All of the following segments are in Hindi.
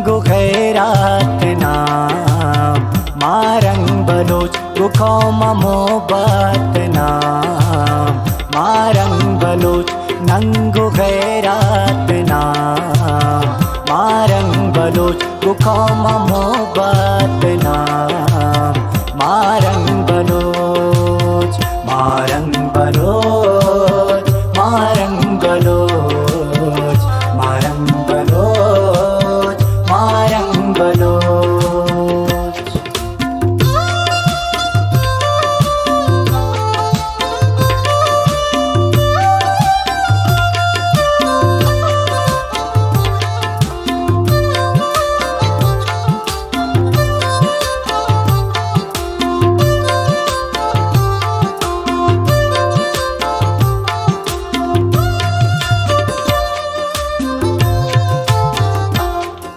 नंगो खैरात नाम मारंग बलोच गुखौम मोहब्बत नाम मारंग बलोच नंगो खैरात नाम मारंग बलोच गुखौम मोहब्बत नाम मारंग बलोच मारंग बलोच मारंग बलोच मारंग बलोच मारंग बलोच।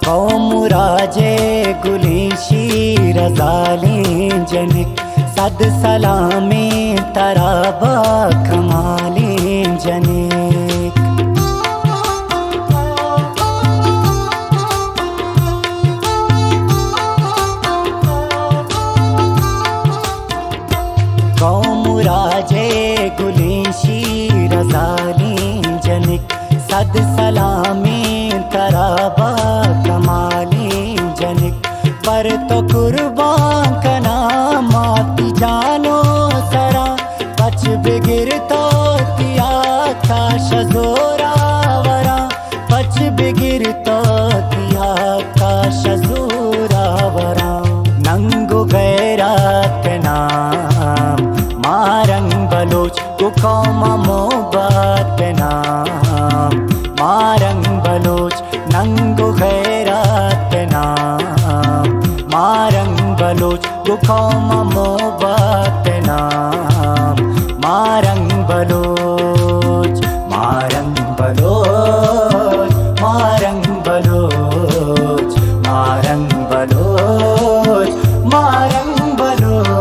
कौमुराजे गुली शीर जालें जनिक सद सलामे तराबा कमालें जनिक कौमुराजे गुली शीर जालें जनिक सद सलामे तराबा कमालें जनिक पर तो कुर्बान कना माती जानो सरा पच बिगिर तो तिया काश जोरावरा पच बिगिर तो तिया काश जोरावरा नंगो गैरात नाम मारंग बलोच गुखौम मोहब्बत नाम मारंग बलोच नंगो खैरात नाम मारंग बलोच गुखौम मोहब्बत नाम मारंग बलोच मारंग बलोच मारंग बलोच मारंग बलोच मारंग बलोच।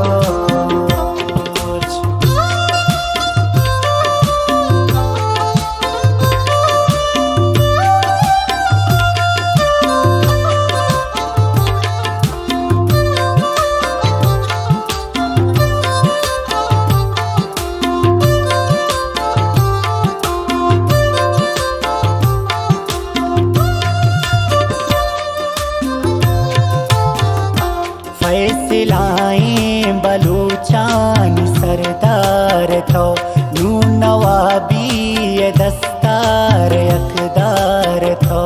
फैसलाएं बलूचान सरदार थो नू नवाबी ये दस्तार यकदार थो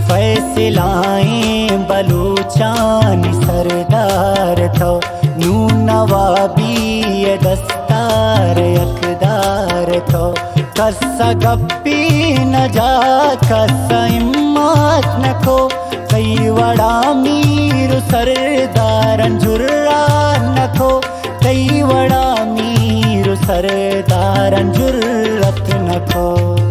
फैसलाएं बलूचान सरदार थो नू नवाबी ये दस्तार यकदार थो कस्सा गप्पी न जा कस्सा हिम्मत न खो कई वड़ा मीर सरदारन जुर्रा न खो कई वड़ा मीर सरदारन जुर्रत न खो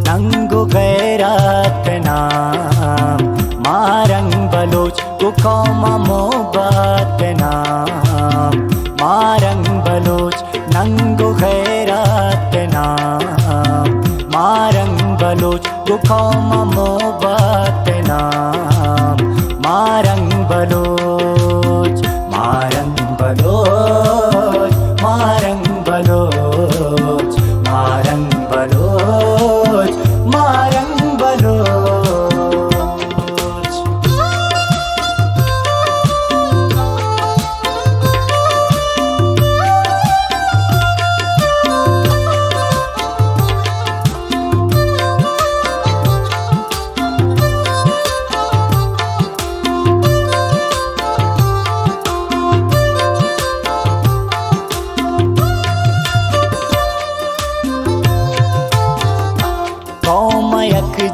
नंगो गैरात नाम मारंग बलोच गुखौम मोहब्बत नाम मारंग बलोच नंगो खैरात नाम मारंग बलोच गुखौम मोहब्बत नाम मारंग बलोच मारंग बलोच मारंग बलोच मारंग बलोच मारंग बलोच।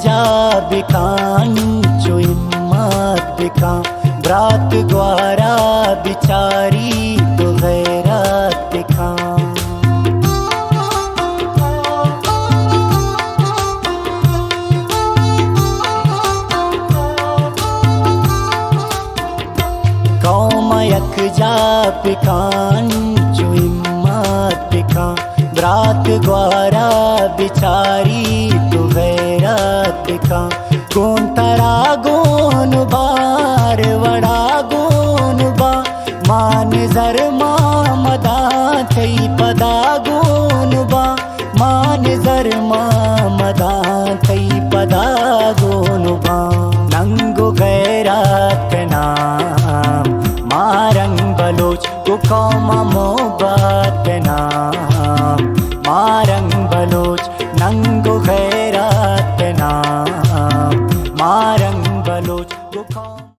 जा बिकान जो हिम्मत बिका ब्रात ग्वारा बिचारी तो गैरत बिका कौम यक जा पिकान का ब्रात ग्वारा बिचारी तो गैरत का कौन तरा गोन बार वड़ा गोन बा मान जर मदा थई पदा गोन बा मान जर मदा थई पदा गोन बा नंगो गैरत नाम मारंग बलोच को कौमा